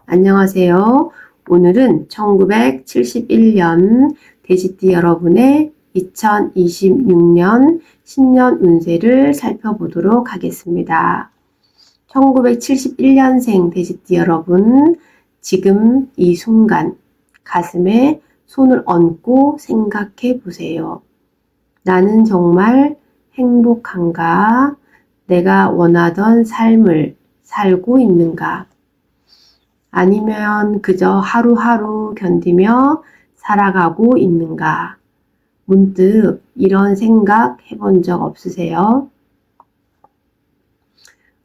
안녕하세요. 오늘은 1971년 돼지띠 여러분의 2026년 신년 운세를 살펴보도록 하겠습니다. 1971년생 돼지띠 여러분, 지금 이 순간 가슴에 손을 얹고 생각해 보세요. 나는 정말 행복한가? 내가 원하던 삶을 살고 있는가? 아니면 그저 하루하루 견디며 살아가고 있는가? 문득 이런 생각 해본 적 없으세요?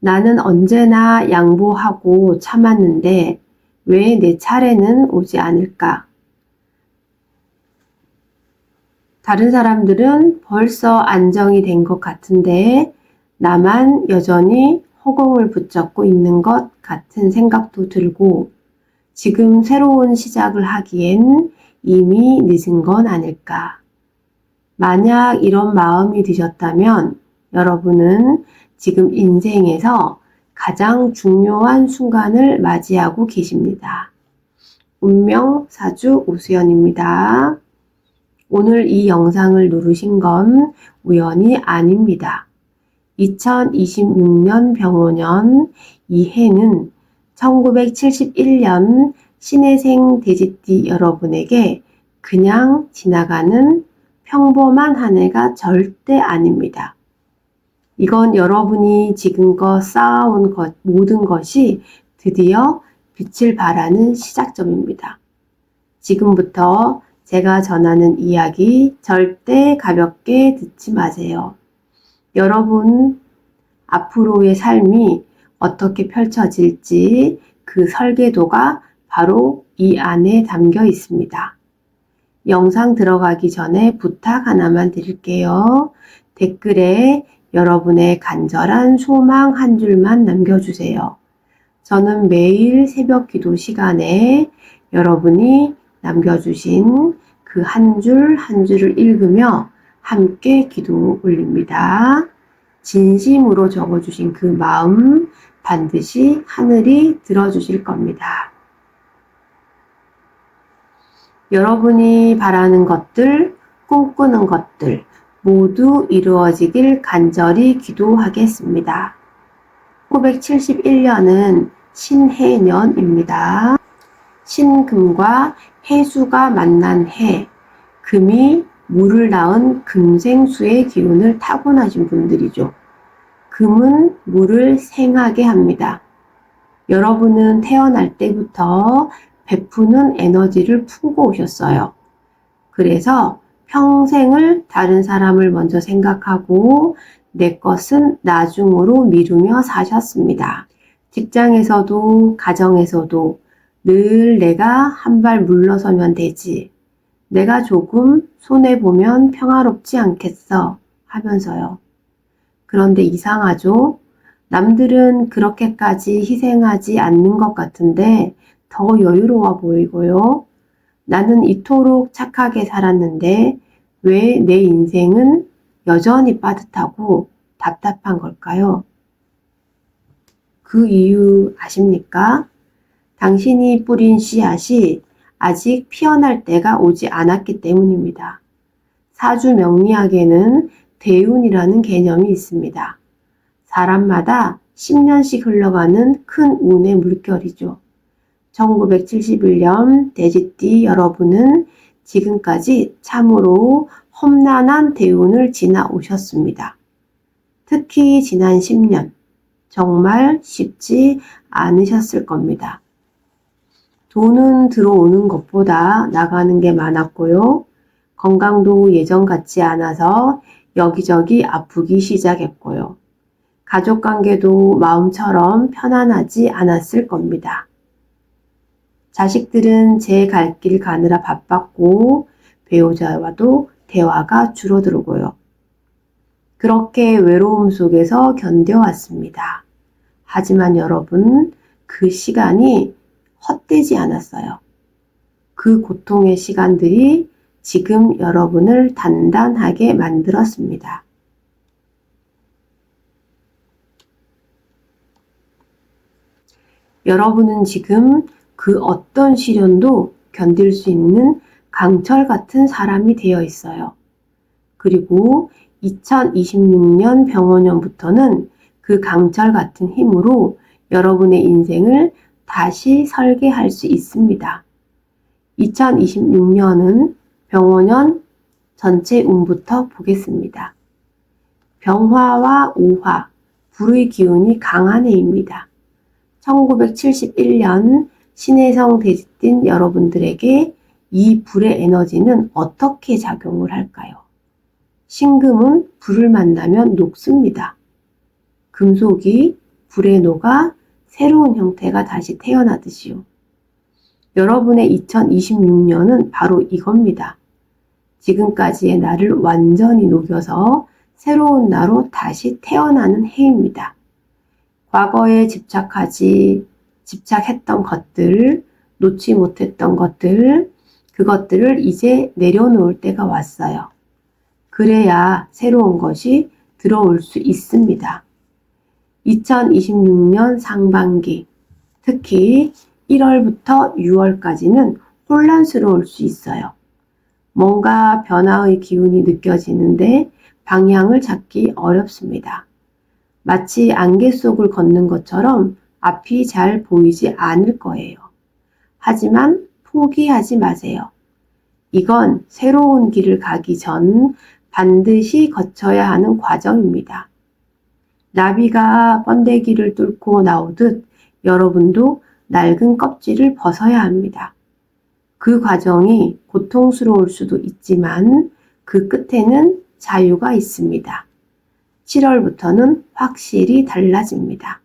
나는 언제나 양보하고 참았는데 왜 내 차례는 오지 않을까? 다른 사람들은 벌써 안정이 된 것 같은데 나만 여전히 허공을 붙잡고 있는 것 같은 생각도 들고 지금 새로운 시작을 하기엔 이미 늦은 건 아닐까. 만약 이런 마음이 드셨다면 여러분은 지금 인생에서 가장 중요한 순간을 맞이하고 계십니다. 운명사주 오수연입니다. 오늘 이 영상을 누르신 건 우연이 아닙니다. 2026년 병오년 이 해는 1971년 신해생 돼지띠 여러분에게 그냥 지나가는 평범한 한 해가 절대 아닙니다. 이건 여러분이 지금껏 쌓아온 모든 것이 드디어 빛을 발하는 시작점입니다. 지금부터 제가 전하는 이야기 절대 가볍게 듣지 마세요. 여러분 앞으로의 삶이 어떻게 펼쳐질지 그 설계도가 바로 이 안에 담겨 있습니다. 영상 들어가기 전에 부탁 하나만 드릴게요. 댓글에 여러분의 간절한 소망 한 줄만 남겨주세요. 저는 매일 새벽 기도 시간에 여러분이 남겨주신 그 한 줄 한 줄을 읽으며 함께 기도 올립니다. 진심으로 적어주신 그 마음 반드시 하늘이 들어주실 겁니다. 여러분이 바라는 것들, 꿈꾸는 것들 모두 이루어지길 간절히 기도하겠습니다. 1971년은 신해년입니다. 신금과 해수가 만난 해, 금이 물을 낳은 금생수의 기운을 타고나신 분들이죠. 금은 물을 생하게 합니다. 여러분은 태어날 때부터 베푸는 에너지를 품고 오셨어요. 그래서 평생을 다른 사람을 먼저 생각하고 내 것은 나중으로 미루며 사셨습니다. 직장에서도 가정에서도 늘 내가 한 발 물러서면 되지. 내가 조금 손해보면 평화롭지 않겠어 하면서요. 그런데 이상하죠? 남들은 그렇게까지 희생하지 않는 것 같은데 더 여유로워 보이고요. 나는 이토록 착하게 살았는데 왜 내 인생은 여전히 빠듯하고 답답한 걸까요? 그 이유 아십니까? 당신이 뿌린 씨앗이 아직 피어날 때가 오지 않았기 때문입니다. 사주 명리학에는 대운이라는 개념이 있습니다. 사람마다 10년씩 흘러가는 큰 운의 물결이죠. 1971년 돼지띠 여러분은 지금까지 참으로 험난한 대운을 지나오셨습니다. 특히 지난 10년 정말 쉽지 않으셨을 겁니다. 돈은 들어오는 것보다 나가는 게 많았고요. 건강도 예전 같지 않아서 여기저기 아프기 시작했고요. 가족관계도 마음처럼 편안하지 않았을 겁니다. 자식들은 제 갈 길 가느라 바빴고 배우자와도 대화가 줄어들고요. 그렇게 외로움 속에서 견뎌왔습니다. 하지만 여러분, 그 시간이 헛되지 않았어요. 그 고통의 시간들이 지금 여러분을 단단하게 만들었습니다. 여러분은 지금 그 어떤 시련도 견딜 수 있는 강철 같은 사람이 되어 있어요. 그리고 2026년 병원년부터는 그 강철 같은 힘으로 여러분의 인생을 다시 설계할 수 있습니다. 2026년은 병원년 전체 운부터 보겠습니다. 병화와 오화, 불의 기운이 강한 해입니다. 1971년 신해성 대지띠인 여러분들에게 이 불의 에너지는 어떻게 작용을 할까요? 신금은 불을 만나면 녹습니다. 금속이 불에 녹아 새로운 형태가 다시 태어나듯이요. 여러분의 2026년은 바로 이겁니다. 지금까지의 나를 완전히 녹여서 새로운 나로 다시 태어나는 해입니다. 과거에 집착했던 것들, 놓지 못했던 것들, 그것들을 이제 내려놓을 때가 왔어요. 그래야 새로운 것이 들어올 수 있습니다. 2026년 상반기, 특히 1월부터 6월까지는 혼란스러울 수 있어요. 뭔가 변화의 기운이 느껴지는데 방향을 잡기 어렵습니다. 마치 안개 속을 걷는 것처럼 앞이 잘 보이지 않을 거예요. 하지만 포기하지 마세요. 이건 새로운 길을 가기 전 반드시 거쳐야 하는 과정입니다. 나비가 번데기를 뚫고 나오듯 여러분도 낡은 껍질을 벗어야 합니다. 그 과정이 고통스러울 수도 있지만 그 끝에는 자유가 있습니다. 7월부터는 확실히 달라집니다.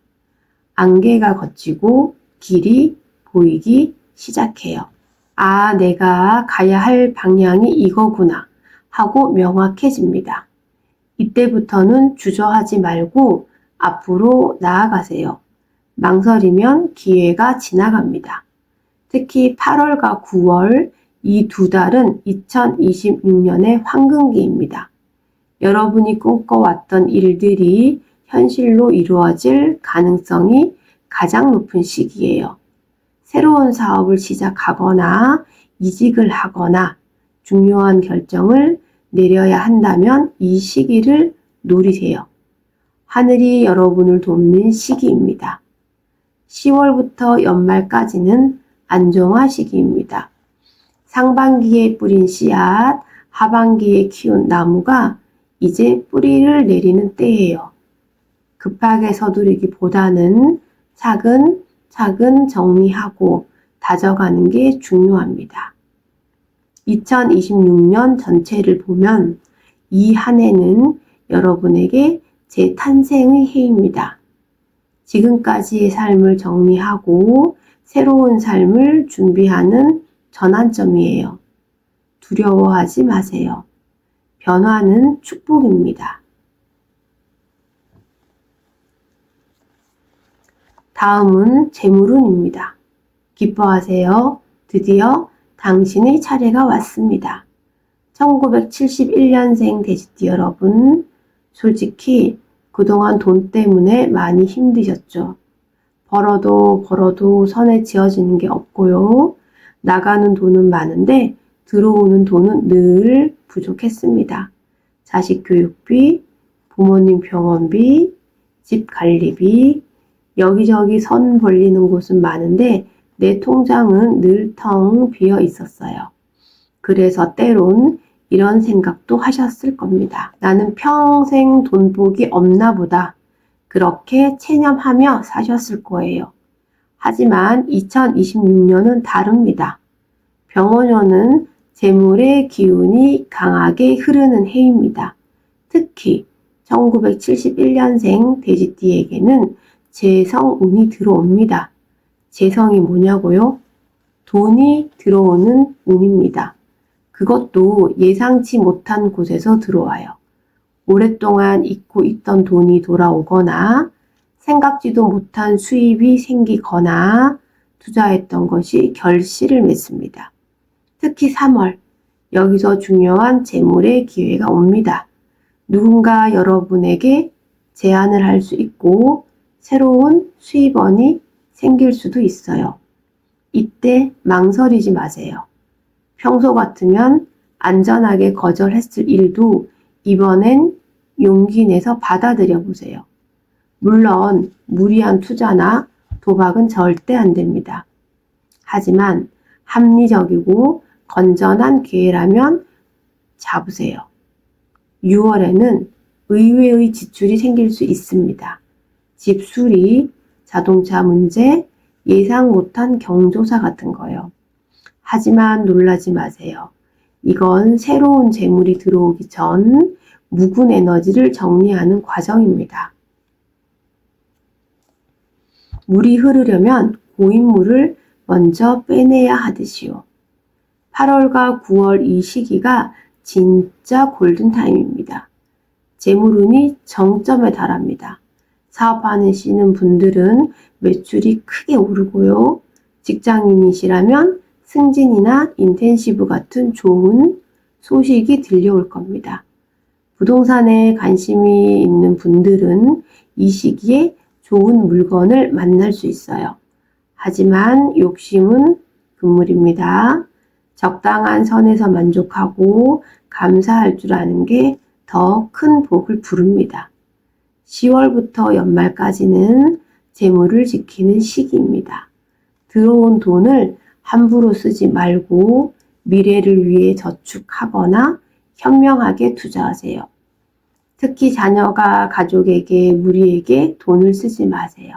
안개가 걷히고 길이 보이기 시작해요. 아, 내가 가야 할 방향이 이거구나 하고 명확해집니다. 이때부터는 주저하지 말고 앞으로 나아가세요. 망설이면 기회가 지나갑니다. 특히 8월과 9월 이 두 달은 2026년의 황금기입니다. 여러분이 꿈꿔왔던 일들이 현실로 이루어질 가능성이 가장 높은 시기예요. 새로운 사업을 시작하거나 이직을 하거나 중요한 결정을 내려야 한다면 이 시기를 노리세요. 하늘이 여러분을 돕는 시기입니다. 10월부터 연말까지는 안정화 시기입니다. 상반기에 뿌린 씨앗, 하반기에 키운 나무가 이제 뿌리를 내리는 때예요. 급하게 서두르기보다는 차근차근 정리하고 다져가는 게 중요합니다. 2026년 전체를 보면 이 한 해는 여러분에게 재탄생의 해입니다. 지금까지의 삶을 정리하고 새로운 삶을 준비하는 전환점이에요. 두려워하지 마세요. 변화는 축복입니다. 다음은 재물운입니다. 기뻐하세요. 드디어 당신의 차례가 왔습니다. 1971년생 돼지띠 여러분, 솔직히 그동안 돈 때문에 많이 힘드셨죠. 벌어도 손에 쥐어지는 게 없고요. 나가는 돈은 많은데 들어오는 돈은 늘 부족했습니다. 자식 교육비, 부모님 병원비, 집 관리비, 여기저기 선 벌리는 곳은 많은데 내 통장은 늘 텅 비어 있었어요. 그래서 때론 이런 생각도 하셨을 겁니다. 나는 평생 돈복이 없나 보다. 그렇게 체념하며 사셨을 거예요. 하지만 2026년은 다릅니다. 병원년은 재물의 기운이 강하게 흐르는 해입니다. 특히 1971년생 돼지띠에게는 재성운이 들어옵니다. 재성이 뭐냐고요? 돈이 들어오는 운입니다. 그것도 예상치 못한 곳에서 들어와요. 오랫동안 잊고 있던 돈이 돌아오거나 생각지도 못한 수입이 생기거나 투자했던 것이 결실을 맺습니다. 특히 3월, 여기서 중요한 재물의 기회가 옵니다. 누군가 여러분에게 제안을 할 수 있고 새로운 수입원이 생길 수도 있어요. 이때 망설이지 마세요. 평소 같으면 안전하게 거절했을 일도 이번엔 용기 내서 받아들여 보세요. 물론 무리한 투자나 도박은 절대 안 됩니다. 하지만 합리적이고 건전한 기회라면 잡으세요. 6월에는 의외의 지출이 생길 수 있습니다. 집 수리, 자동차 문제, 예상 못한 경조사 같은 거요. 하지만 놀라지 마세요. 이건 새로운 재물이 들어오기 전 묵은 에너지를 정리하는 과정입니다. 물이 흐르려면 고인물을 먼저 빼내야 하듯이요. 8월과 9월 이 시기가 진짜 골든타임입니다. 재물운이 정점에 달합니다. 사업하시는 분들은 매출이 크게 오르고요. 직장인이시라면 승진이나 인텐시브 같은 좋은 소식이 들려올 겁니다. 부동산에 관심이 있는 분들은 이 시기에 좋은 물건을 만날 수 있어요. 하지만 욕심은 금물입니다. 적당한 선에서 만족하고 감사할 줄 아는 게 더 큰 복을 부릅니다. 10월부터 연말까지는 재물을 지키는 시기입니다. 들어온 돈을 함부로 쓰지 말고 미래를 위해 저축하거나 현명하게 투자하세요. 특히 자녀가 가족에게, 무리에게 돈을 쓰지 마세요.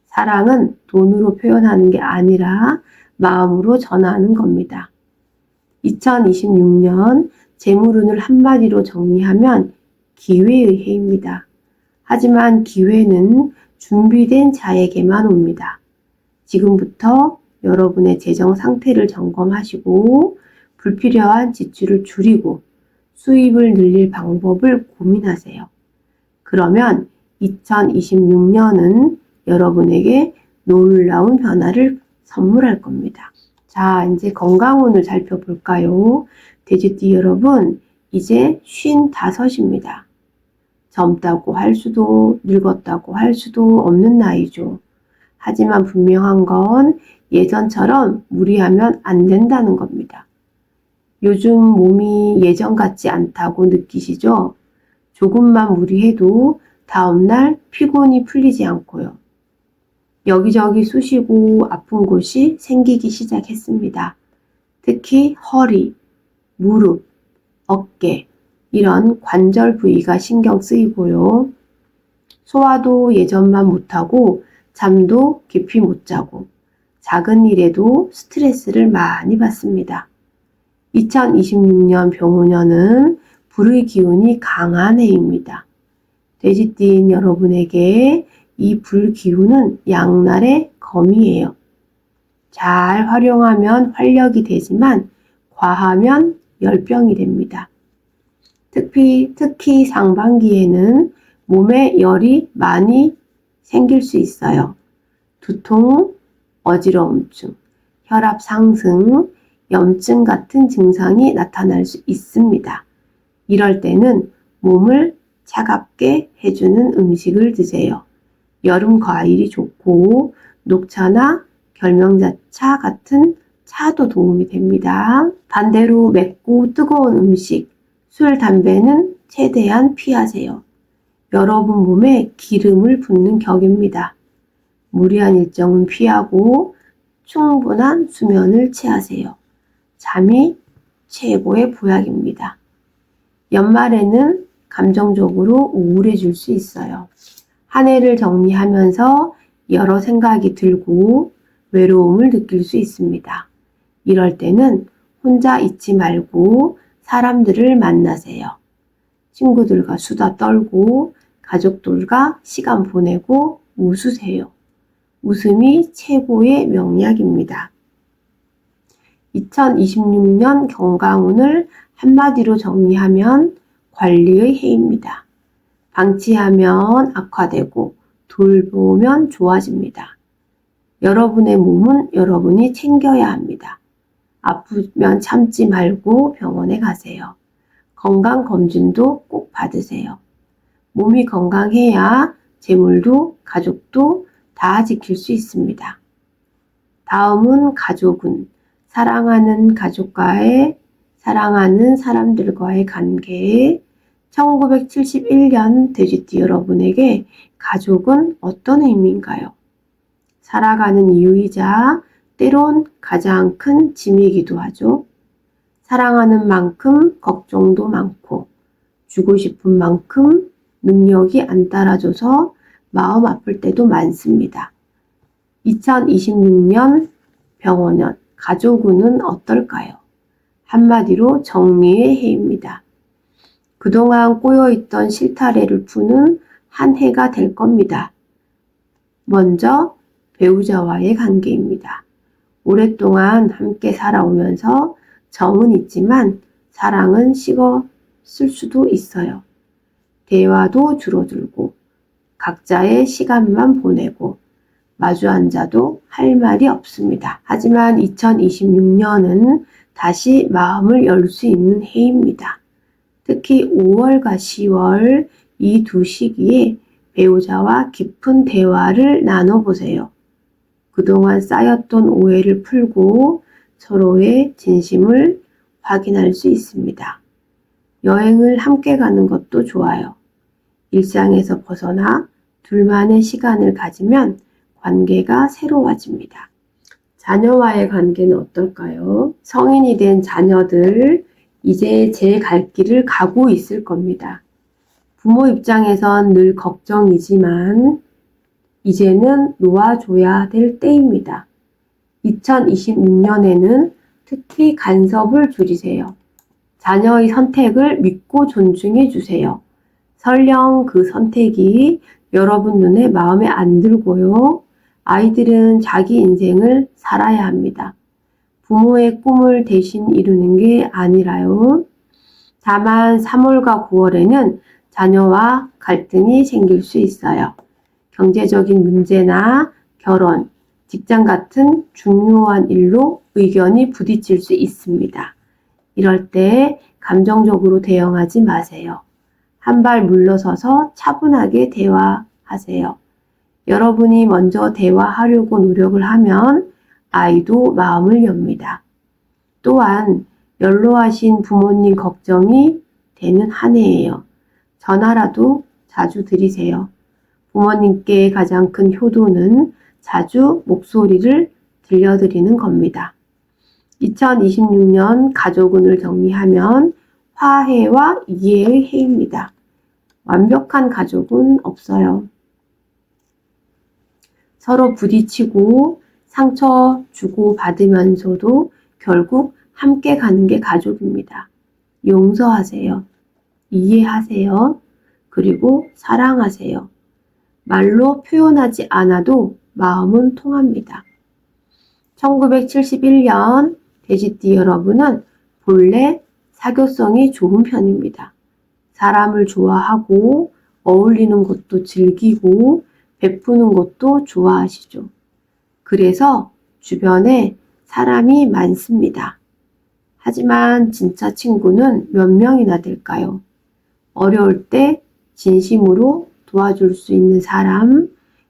사랑은 돈으로 표현하는 게 아니라 마음으로 전하는 겁니다. 2026년 재물운을 한마디로 정리하면 기회의 해입니다. 하지만 기회는 준비된 자에게만 옵니다. 지금부터 여러분의 재정 상태를 점검하시고 불필요한 지출을 줄이고 수입을 늘릴 방법을 고민하세요. 그러면 2026년은 여러분에게 놀라운 변화를 선물할 겁니다. 자, 이제 건강운을 살펴볼까요? 돼지띠 여러분, 이제 55입니다. 젊다고 할 수도 늙었다고 할 수도 없는 나이죠. 하지만 분명한 건 예전처럼 무리하면 안 된다는 겁니다. 요즘 몸이 예전 같지 않다고 느끼시죠? 조금만 무리해도 다음날 피곤이 풀리지 않고요. 여기저기 쑤시고 아픈 곳이 생기기 시작했습니다. 특히 허리, 무릎, 어깨 이런 관절 부위가 신경 쓰이고요. 소화도 예전만 못하고 잠도 깊이 못 자고 작은 일에도 스트레스를 많이 받습니다. 2026년 병호년은 불의 기운이 강한 해입니다. 돼지띠인 여러분에게 이 불기운은 양날의 검이에요. 잘 활용하면 활력이 되지만 과하면 열병이 됩니다. 특히 상반기에는 몸에 열이 많이 생길 수 있어요. 두통, 어지러움증, 혈압 상승, 염증 같은 증상이 나타날 수 있습니다. 이럴 때는 몸을 차갑게 해주는 음식을 드세요. 여름 과일이 좋고 녹차나 결명자차 같은 차도 도움이 됩니다. 반대로 맵고 뜨거운 음식, 술, 담배는 최대한 피하세요. 여러분 몸에 기름을 붓는 격입니다. 무리한 일정은 피하고 충분한 수면을 취하세요. 잠이 최고의 보약입니다. 연말에는 감정적으로 우울해질 수 있어요. 한 해를 정리하면서 여러 생각이 들고 외로움을 느낄 수 있습니다. 이럴 때는 혼자 있지 말고 사람들을 만나세요. 친구들과 수다 떨고 가족들과 시간 보내고 웃으세요. 웃음이 최고의 명약입니다. 2026년 건강운을 한마디로 정리하면 관리의 해입니다. 방치하면 악화되고 돌보면 좋아집니다. 여러분의 몸은 여러분이 챙겨야 합니다. 아프면 참지 말고 병원에 가세요. 건강검진도 꼭 받으세요. 몸이 건강해야 재물도 가족도 다 지킬 수 있습니다. 다음은 가족은 사랑하는 가족과의 사랑하는 사람들과의 관계. 1971년 돼지띠 여러분에게 가족은 어떤 의미인가요? 살아가는 이유이자 때론 가장 큰 짐이기도 하죠. 사랑하는 만큼 걱정도 많고 주고 싶은 만큼 능력이 안 따라줘서 마음 아플 때도 많습니다. 2026년 병원년 가족운은 어떨까요? 한마디로 정리의 해입니다. 그동안 꼬여있던 실타래를 푸는 한 해가 될 겁니다. 먼저 배우자와의 관계입니다. 오랫동안 함께 살아오면서 정은 있지만 사랑은 식었을 수도 있어요. 대화도 줄어들고 각자의 시간만 보내고 마주 앉아도 할 말이 없습니다. 하지만 2026년은 다시 마음을 열 수 있는 해입니다. 특히 5월과 10월 이 두 시기에 배우자와 깊은 대화를 나눠보세요. 그동안 쌓였던 오해를 풀고 서로의 진심을 확인할 수 있습니다. 여행을 함께 가는 것도 좋아요. 일상에서 벗어나 둘만의 시간을 가지면 관계가 새로워집니다. 자녀와의 관계는 어떨까요? 성인이 된 자녀들 이제 제 갈 길을 가고 있을 겁니다. 부모 입장에선 늘 걱정이지만 이제는 놓아줘야 될 때입니다. 2026년에는 특히 간섭을 줄이세요. 자녀의 선택을 믿고 존중해 주세요. 설령 그 선택이 여러분 눈에 마음에 안 들고요. 아이들은 자기 인생을 살아야 합니다. 부모의 꿈을 대신 이루는 게 아니라요. 다만 3월과 9월에는 자녀와 갈등이 생길 수 있어요. 경제적인 문제나 결혼, 직장 같은 중요한 일로 의견이 부딪힐 수 있습니다. 이럴 때 감정적으로 대응하지 마세요. 한 발 물러서서 차분하게 대화하세요. 여러분이 먼저 대화하려고 노력을 하면 아이도 마음을 엽니다. 또한 연로하신 부모님 걱정이 되는 한 해예요. 전화라도 자주 드리세요. 부모님께 가장 큰 효도는 자주 목소리를 들려드리는 겁니다. 2026년 가족운을 정리하면 화해와 이해의 해입니다. 완벽한 가족은 없어요. 서로 부딪히고 상처 주고 받으면서도 결국 함께 가는 게 가족입니다. 용서하세요. 이해하세요. 그리고 사랑하세요. 말로 표현하지 않아도 마음은 통합니다. 1971년 돼지띠 여러분은 본래 사교성이 좋은 편입니다. 사람을 좋아하고 어울리는 것도 즐기고 베푸는 것도 좋아하시죠. 그래서 주변에 사람이 많습니다. 하지만 진짜 친구는 몇 명이나 될까요? 어려울 때 진심으로 도와줄 수 있는 사람,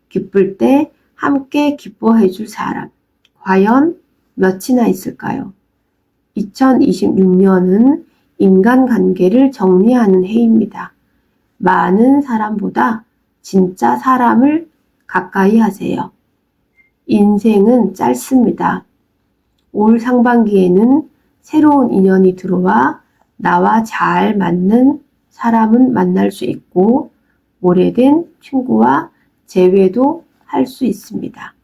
기쁠 때 함께 기뻐해 줄 사람, 과연 몇이나 있을까요? 2026년은 인간관계를 정리하는 해입니다. 많은 사람보다 진짜 사람을 가까이 하세요. 인생은 짧습니다. 올 상반기에는 새로운 인연이 들어와 나와 잘 맞는 사람은 만날 수 있고 오래된 친구와 재회도 할 수 있습니다.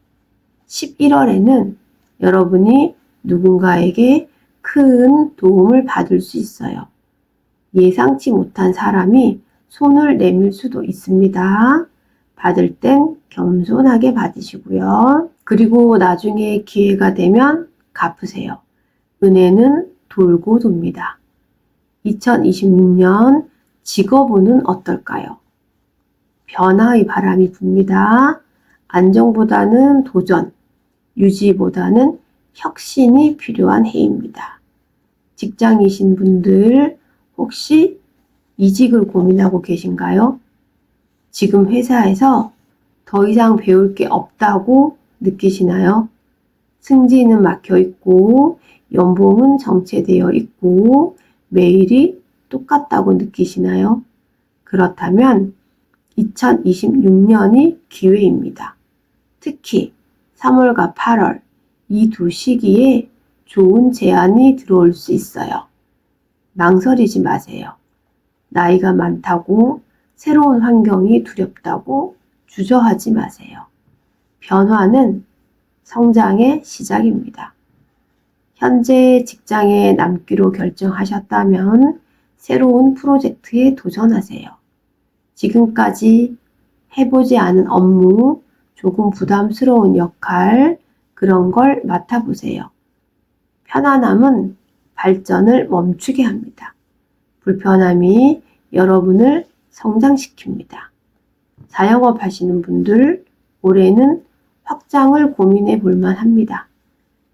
11월에는 여러분이 누군가에게 큰 도움을 받을 수 있어요. 예상치 못한 사람이 손을 내밀 수도 있습니다. 받을 땐 겸손하게 받으시고요. 그리고 나중에 기회가 되면 갚으세요. 은혜는 돌고 돕니다. 2026년 직업운은 어떨까요? 변화의 바람이 붑니다. 안정보다는 도전, 유지보다는 혁신이 필요한 해입니다. 직장이신 분들 혹시 이직을 고민하고 계신가요? 지금 회사에서 더 이상 배울 게 없다고 느끼시나요? 승진은 막혀 있고 연봉은 정체되어 있고 매일이 똑같다고 느끼시나요? 그렇다면 2026년이 기회입니다. 특히 3월과 8월 이 두 시기에 좋은 제안이 들어올 수 있어요. 망설이지 마세요. 나이가 많다고 새로운 환경이 두렵다고 주저하지 마세요. 변화는 성장의 시작입니다. 현재 직장에 남기로 결정하셨다면 새로운 프로젝트에 도전하세요. 지금까지 해보지 않은 업무, 조금 부담스러운 역할, 그런 걸 맡아보세요. 편안함은 발전을 멈추게 합니다. 불편함이 여러분을 성장시킵니다. 자영업 하시는 분들, 올해는 확장을 고민해 볼만 합니다.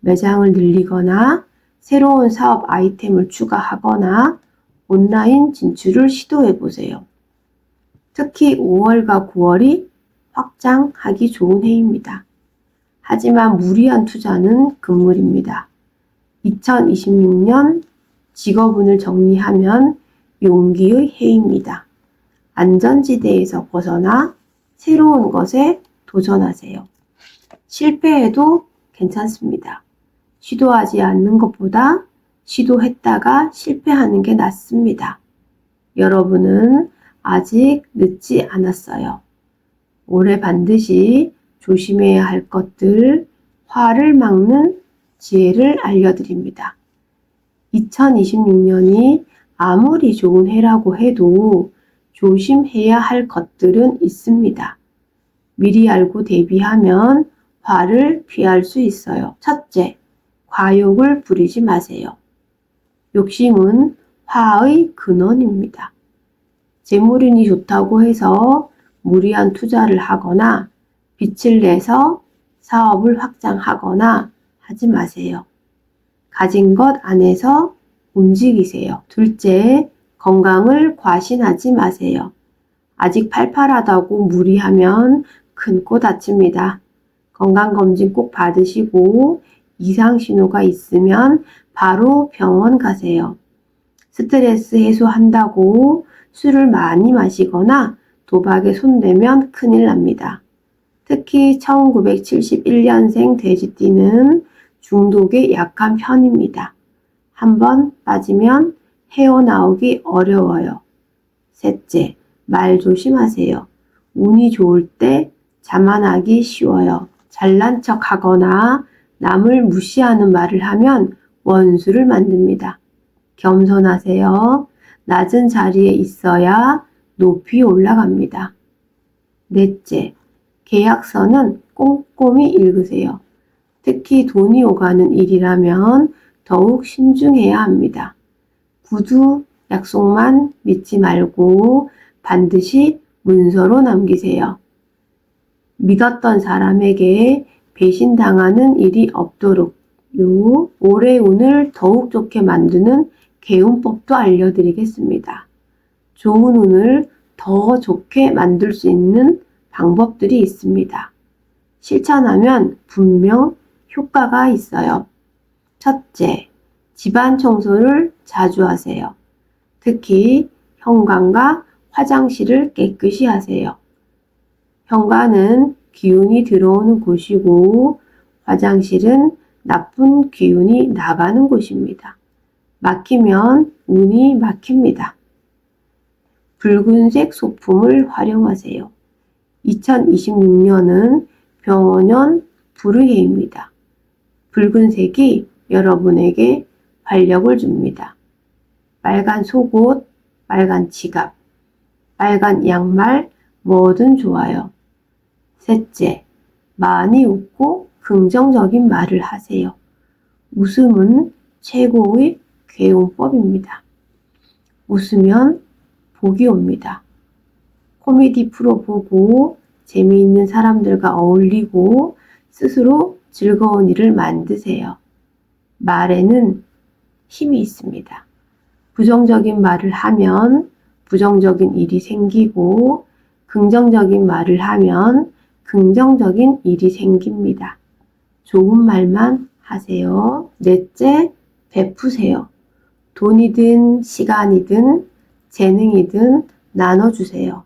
매장을 늘리거나 새로운 사업 아이템을 추가하거나 온라인 진출을 시도해 보세요. 특히 5월과 9월이 확장하기 좋은 해입니다. 하지만 무리한 투자는 금물입니다. 2026년 직업운을 정리하면 용기의 해입니다. 안전지대에서 벗어나 새로운 것에 도전하세요. 실패해도 괜찮습니다. 시도하지 않는 것보다 시도했다가 실패하는 게 낫습니다. 여러분은 아직 늦지 않았어요. 올해 반드시 조심해야 할 것들, 화를 막는 지혜를 알려드립니다. 2026년이 아무리 좋은 해라고 해도 조심해야 할 것들은 있습니다. 미리 알고 대비하면 화를 피할 수 있어요. 첫째, 과욕을 부리지 마세요. 욕심은 화의 근원입니다. 재물운이 좋다고 해서 무리한 투자를 하거나 빚을 내서 사업을 확장하거나 하지 마세요. 가진 것 안에서 움직이세요. 둘째, 건강을 과신하지 마세요. 아직 팔팔하다고 무리하면 큰 코 다칩니다. 건강검진 꼭 받으시고 이상 신호가 있으면 바로 병원 가세요. 스트레스 해소한다고 술을 많이 마시거나 도박에 손대면 큰일 납니다. 특히 1971년생 돼지띠는 중독에 약한 편입니다. 한번 빠지면 헤어나오기 어려워요. 셋째, 말 조심하세요. 운이 좋을 때 자만하기 쉬워요. 잘난 척 하거나 남을 무시하는 말을 하면 원수를 만듭니다. 겸손하세요. 낮은 자리에 있어야 높이 올라갑니다. 넷째, 계약서는 꼼꼼히 읽으세요. 특히 돈이 오가는 일이라면 더욱 신중해야 합니다. 구두, 약속만 믿지 말고 반드시 문서로 남기세요. 믿었던 사람에게 배신당하는 일이 없도록 올해 운을 더욱 좋게 만드는 개운법도 알려드리겠습니다. 좋은 운을 더 좋게 만들 수 있는 방법들이 있습니다. 실천하면 분명 효과가 있어요. 첫째, 집안 청소를 자주 하세요. 특히 현관과 화장실을 깨끗이 하세요. 현관은 기운이 들어오는 곳이고 화장실은 나쁜 기운이 나가는 곳입니다. 막히면 운이 막힙니다. 붉은색 소품을 활용하세요. 2026년은 병원년 불의 해입니다. 붉은색이 여러분에게 활력을 줍니다. 빨간 속옷, 빨간 지갑, 빨간 양말 뭐든 좋아요. 셋째, 많이 웃고 긍정적인 말을 하세요. 웃음은 최고의 개운법입니다. 웃으면 복이 옵니다. 코미디 프로 보고 재미있는 사람들과 어울리고 스스로 즐거운 일을 만드세요. 말에는 힘이 있습니다. 부정적인 말을 하면 부정적인 일이 생기고 긍정적인 말을 하면 긍정적인 일이 생깁니다. 좋은 말만 하세요. 넷째, 베푸세요. 돈이든 시간이든 재능이든 나눠주세요.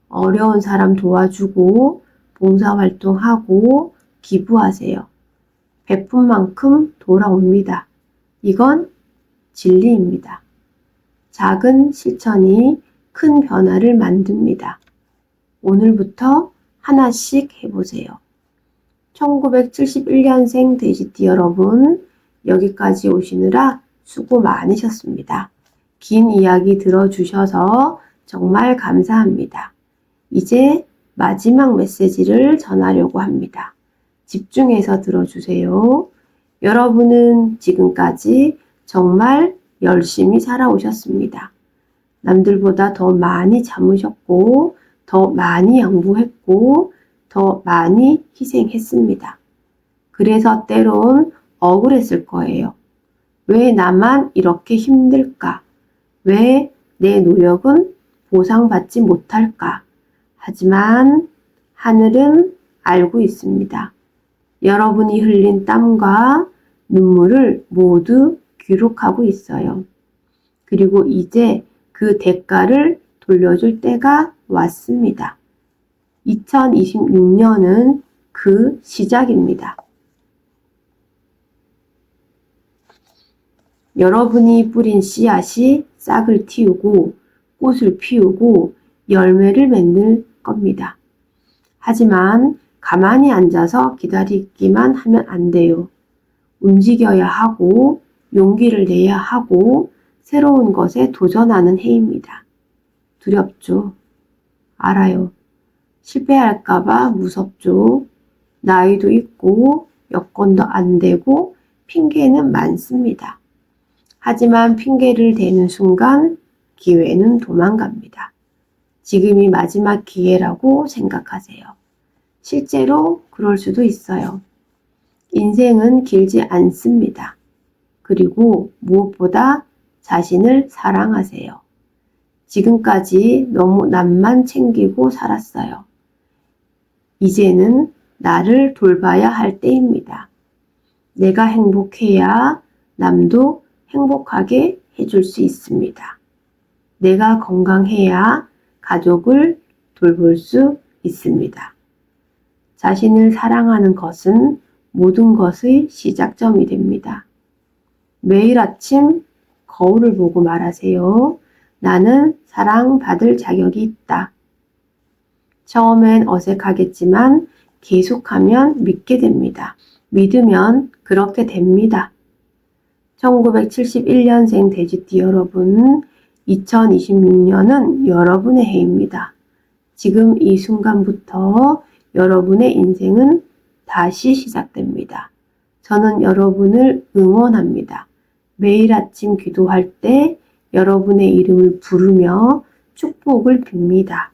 어려운 사람 도와주고 봉사활동하고 기부하세요. 베푼 만큼 돌아옵니다. 이건 진리입니다. 작은 실천이 큰 변화를 만듭니다. 오늘부터 하나씩 해보세요. 1971년생 돼지띠 여러분, 여기까지 오시느라 수고 많으셨습니다. 긴 이야기 들어주셔서 정말 감사합니다. 이제 마지막 메시지를 전하려고 합니다. 집중해서 들어주세요. 여러분은 지금까지 정말 열심히 살아오셨습니다. 남들보다 더 많이 참으셨고, 더 많이 양보했고, 더 많이 희생했습니다. 그래서 때론 억울했을 거예요. 왜 나만 이렇게 힘들까? 왜 내 노력은 보상받지 못할까? 하지만 하늘은 알고 있습니다. 여러분이 흘린 땀과 눈물을 모두 기록하고 있어요. 그리고 이제 그 대가를 돌려줄 때가 왔습니다. 2026년은 그 시작입니다. 여러분이 뿌린 씨앗이 싹을 틔우고 꽃을 피우고 열매를 맺는 겁니다. 하지만 가만히 앉아서 기다리기만 하면 안 돼요. 움직여야 하고 용기를 내야 하고 새로운 것에 도전하는 해입니다. 두렵죠? 알아요. 실패할까봐 무섭죠? 나이도 있고 여건도 안 되고 핑계는 많습니다. 하지만 핑계를 대는 순간 기회는 도망갑니다. 지금이 마지막 기회라고 생각하세요. 실제로 그럴 수도 있어요. 인생은 길지 않습니다. 그리고 무엇보다 자신을 사랑하세요. 지금까지 너무 남만 챙기고 살았어요. 이제는 나를 돌봐야 할 때입니다. 내가 행복해야 남도 행복하게 해줄 수 있습니다. 내가 건강해야 가족을 돌볼 수 있습니다. 자신을 사랑하는 것은 모든 것의 시작점이 됩니다. 매일 아침 거울을 보고 말하세요. 나는 사랑받을 자격이 있다. 처음엔 어색하겠지만 계속하면 믿게 됩니다. 믿으면 그렇게 됩니다. 1971년생 돼지띠 여러분, 2026년은 여러분의 해입니다. 지금 이 순간부터 여러분의 인생은 다시 시작됩니다. 저는 여러분을 응원합니다. 매일 아침 기도할 때 여러분의 이름을 부르며 축복을 빕니다.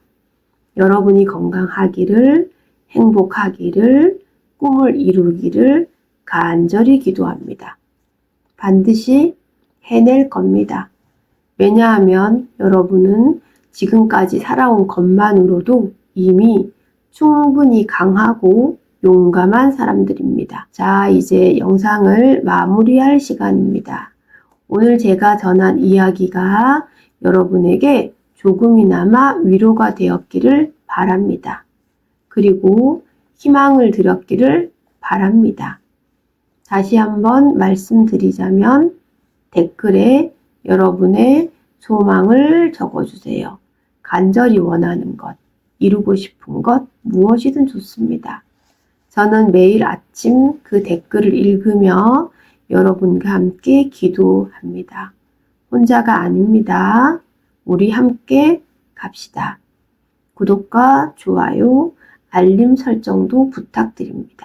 여러분이 건강하기를, 행복하기를, 꿈을 이루기를 간절히 기도합니다. 반드시 해낼 겁니다. 왜냐하면 여러분은 지금까지 살아온 것만으로도 이미 충분히 강하고 용감한 사람들입니다. 자, 이제 영상을 마무리할 시간입니다. 오늘 제가 전한 이야기가 여러분에게 조금이나마 위로가 되었기를 바랍니다. 그리고 희망을 드렸기를 바랍니다. 다시 한번 말씀드리자면 댓글에 여러분의 소망을 적어주세요. 간절히 원하는 것, 이루고 싶은 것 무엇이든 좋습니다. 저는 매일 아침 그 댓글을 읽으며 여러분과 함께 기도합니다. 혼자가 아닙니다. 우리 함께 갑시다. 구독과 좋아요, 알림 설정도 부탁드립니다.